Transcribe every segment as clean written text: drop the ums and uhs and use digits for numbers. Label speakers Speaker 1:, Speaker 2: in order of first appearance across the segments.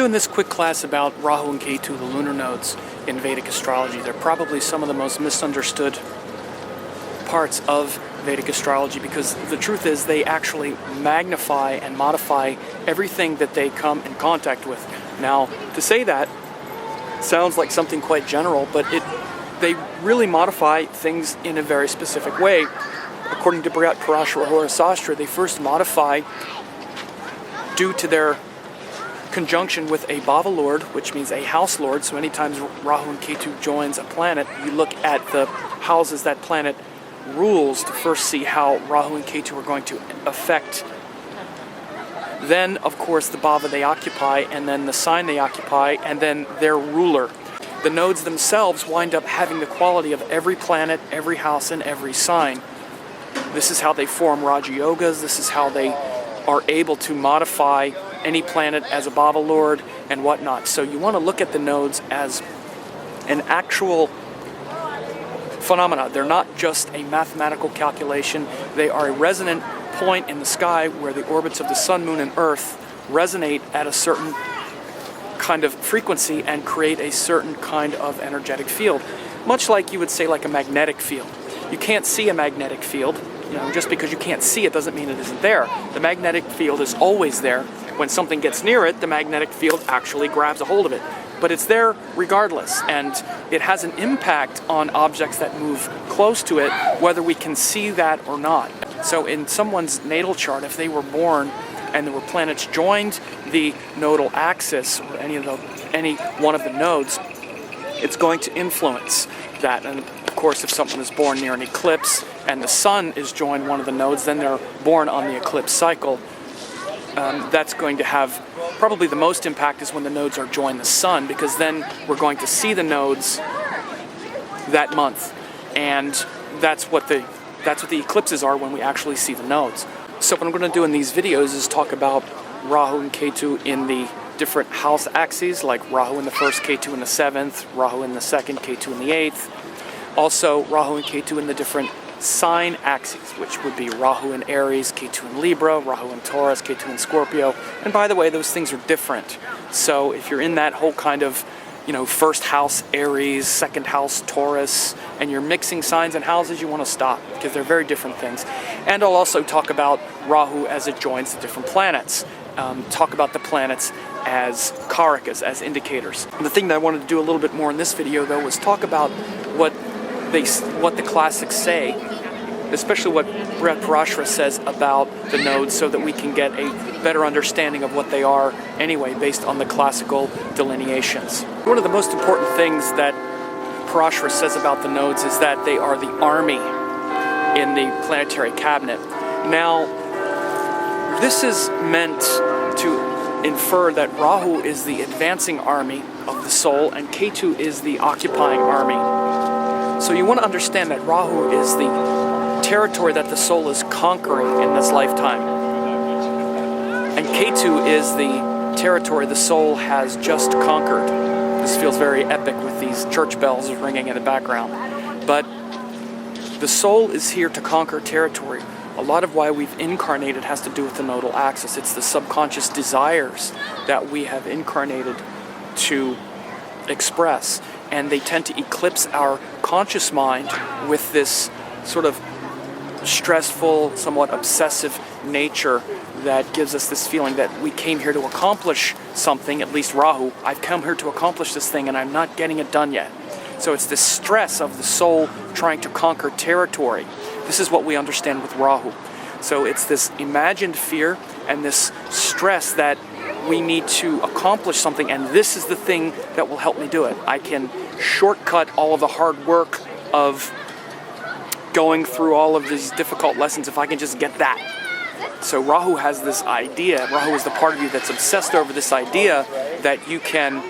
Speaker 1: doing this quick class about Rahu and Ketu, the lunar nodes in Vedic astrology. They're probably some of the most misunderstood parts of Vedic astrology because the truth is they actually magnify and modify everything that they come in contact with. Now, to say that sounds like something quite general, but they really modify things in a very specific way. According to Brihat Parashara Horasastra, they first modify due to their conjunction with a Bhava Lord, which means a house lord. So anytime Rahu and Ketu joins a planet, you look at the houses that planet rules to first see how Rahu and Ketu are going to affect. Then, of course, the Bhava they occupy, and then the sign they occupy, and then their ruler. The nodes themselves wind up having the quality of every planet, every house, and every sign. This is how they form Raja Yogas. This is how they are able to modify any planet as a Bhava Lord and whatnot. So you want to look at the nodes as an actual phenomena. They're not just a mathematical calculation. They are a resonant point in the sky where the orbits of the Sun, Moon, and Earth resonate at a certain kind of frequency and create a certain kind of energetic field. Much like you would say like a magnetic field. You can't see a magnetic field. Just because you can't see it doesn't mean it isn't there. The magnetic field is always there. When something gets near it, the magnetic field actually grabs a hold of it. But it's there regardless, and it has an impact on objects that move close to it, whether we can see that or not. So in someone's natal chart, if they were born and there were planets joined the nodal axis, or any one of the nodes, it's going to influence that. And of course, if someone is born near an eclipse and the sun is joined one of the nodes, then they're born on the eclipse cycle. That's going to have probably the most impact is when the nodes are joined the sun, because then we're going to see the nodes that month, and that's what the eclipses are, when we actually see the nodes. So what I'm going to do in these videos is talk about Rahu and Ketu in the different house axes, like Rahu in the first, Ketu in the 7th, Rahu in the 2nd, Ketu in the 8th. Also, Rahu and Ketu in the different sign axes, which would be Rahu in Aries, Ketu in Libra, Rahu in Taurus, Ketu in Scorpio. And by the way, those things are different. So if you're in that whole kind of, first house Aries, second house Taurus, and you're mixing signs and houses, you want to stop, because they're very different things. And I'll also talk about Rahu as it joins the different planets. Talk about the planets as karakas, as indicators. And the thing that I wanted to do a little bit more in this video, though, was talk about what the classics say, especially what Brihat Parashara says about the nodes, so that we can get a better understanding of what they are anyway, based on the classical delineations. One of the most important things that Parashara says about the nodes is that they are the army in the planetary cabinet. Now, this is meant to infer that Rahu is the advancing army of the soul and Ketu is the occupying army. So you want to understand that Rahu is the territory that the soul is conquering in this lifetime. And Ketu is the territory the soul has just conquered. This feels very epic with these church bells ringing in the background. But the soul is here to conquer territory. A lot of why we've incarnated has to do with the nodal axis. It's the subconscious desires that we have incarnated to express. And they tend to eclipse our conscious mind with this sort of stressful, somewhat obsessive nature that gives us this feeling that we came here to accomplish something, at least Rahu. I've come here to accomplish this thing and I'm not getting it done yet. So it's this stress of the soul trying to conquer territory. This is what we understand with Rahu. So it's this imagined fear and this stress that we need to accomplish something, and this is the thing that will help me do it. I can shortcut all of the hard work of going through all of these difficult lessons if I can just get that. So Rahu has this idea, Rahu is the part of you that's obsessed over this idea that you can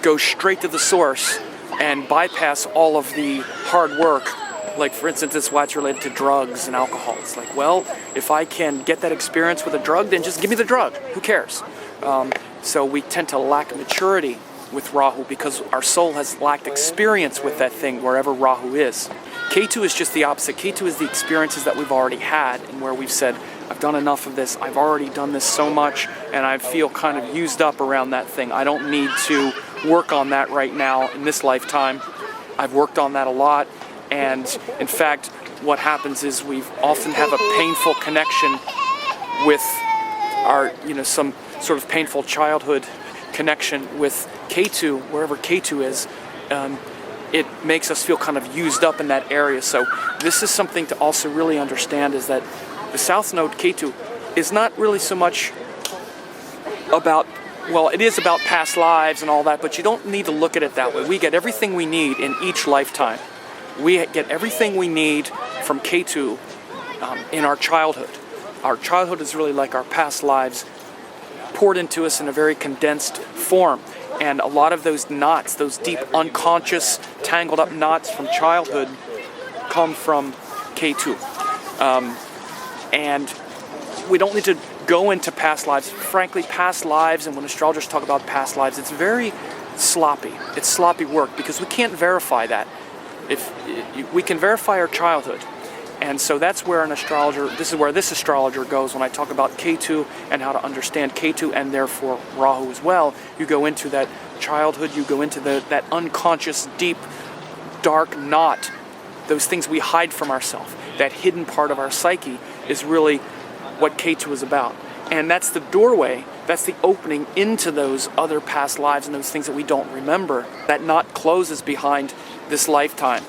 Speaker 1: go straight to the source and bypass all of the hard work. Like, for instance, it's why it's related to drugs and alcohol. It's like, well, if I can get that experience with a drug, then just give me the drug. Who cares? So we tend to lack maturity with Rahu because our soul has lacked experience with that thing wherever Rahu is. Ketu is just the opposite. Ketu is the experiences that we've already had and where we've said, I've done enough of this, I've already done this so much, and I feel kind of used up around that thing. I don't need to work on that right now in this lifetime. I've worked on that a lot, and in fact, what happens is we often have a painful connection with our, some sort of painful childhood connection with Ketu, wherever Ketu is. It makes us feel kind of used up in that area. So this is something to also really understand, is that the South Node Ketu is not really so much about, well, it is about past lives and all that, but you don't need to look at it that way. We get everything we need in each lifetime. We get everything we need from Ketu in our childhood. Our childhood is really like our past lives poured into us in a very condensed form. And a lot of those knots, those deep unconscious, tangled up knots from childhood come from Ketu. And we don't need to go into past lives. Frankly, past lives, and when astrologers talk about past lives, it's very sloppy. It's sloppy work because we can't verify that. If we can verify our childhood. And so that's where this is where this astrologer goes when I talk about Ketu and how to understand Ketu and therefore Rahu as well. You go into that childhood, you go into that unconscious, deep, dark knot, those things we hide from ourselves. That hidden part of our psyche is really what Ketu is about. And that's the doorway, that's the opening into those other past lives and those things that we don't remember. That knot closes behind this lifetime.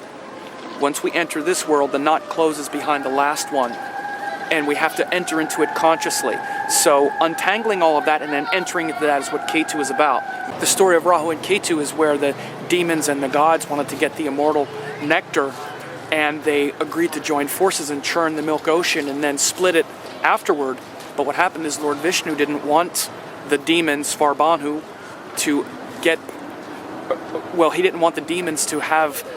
Speaker 1: Once we enter this world, the knot closes behind the last one, and we have to enter into it consciously. So untangling all of that and then entering into that is what Ketu is about. The story of Rahu and Ketu is where the demons and the gods wanted to get the immortal nectar, and they agreed to join forces and churn the milk ocean and then split it afterward. But what happened is Lord Vishnu didn't want the demons, Svarbanu, to get, well, he didn't want the demons to have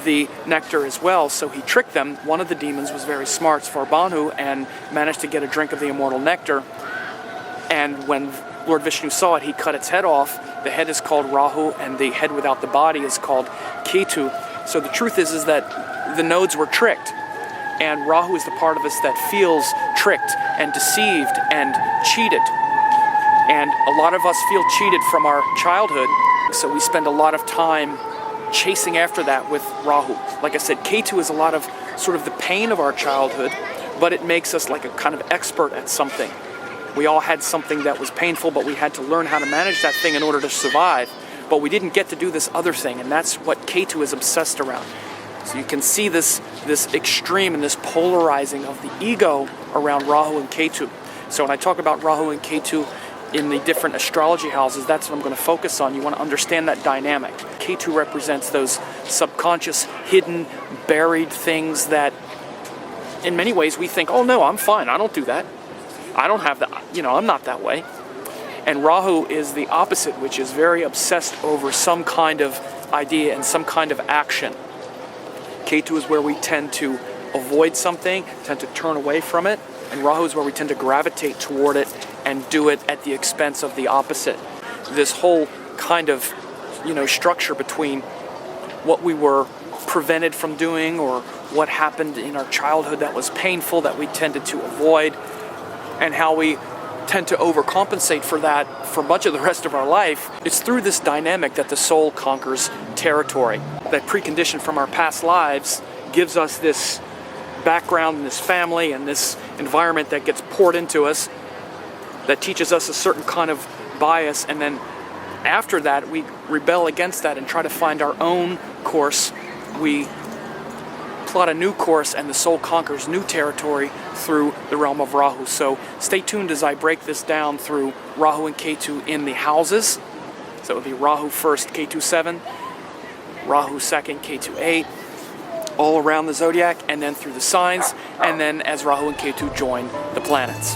Speaker 1: the nectar as well, so he tricked them. One of the demons was very smart, Svarbanu, and managed to get a drink of the immortal nectar. And when Lord Vishnu saw it, he cut its head off. The head is called Rahu, and the head without the body is called Ketu. So the truth is that the nodes were tricked, and Rahu is the part of us that feels tricked and deceived and cheated. And a lot of us feel cheated from our childhood, so we spend a lot of time chasing after that with Rahu. Like I said, Ketu is a lot of sort of the pain of our childhood, but it makes us like a kind of expert at something. We all had something that was painful, but we had to learn how to manage that thing in order to survive. But we didn't get to do this other thing, and that's what Ketu is obsessed around. So you can see this extreme and this polarizing of the ego around Rahu and Ketu. So when I talk about Rahu and Ketu in the different astrology houses, that's what I'm going to focus on. You want to understand that dynamic. Ketu represents those subconscious, hidden, buried things that in many ways we think, oh no, I'm fine, I don't do that. I don't have that, I'm not that way. And Rahu is the opposite, which is very obsessed over some kind of idea and some kind of action. Ketu is where we tend to avoid something, tend to turn away from it, and Rahu is where we tend to gravitate toward it and do it at the expense of the opposite. This whole kind of, structure between what we were prevented from doing or what happened in our childhood that was painful that we tended to avoid, and how we tend to overcompensate for that for much of the rest of our life. It's through this dynamic that the soul conquers territory. That precondition from our past lives gives us this background and this family and this environment that gets poured into us that teaches us a certain kind of bias, and then after that we rebel against that and try to find our own course. We plot a new course and the soul conquers new territory through the realm of Rahu. So stay tuned as I break this down through Rahu and Ketu in the houses. So it would be Rahu first, Ketu 7, Rahu second, Ketu 8, all around the zodiac, and then through the signs, and then as Rahu and Ketu join the planets.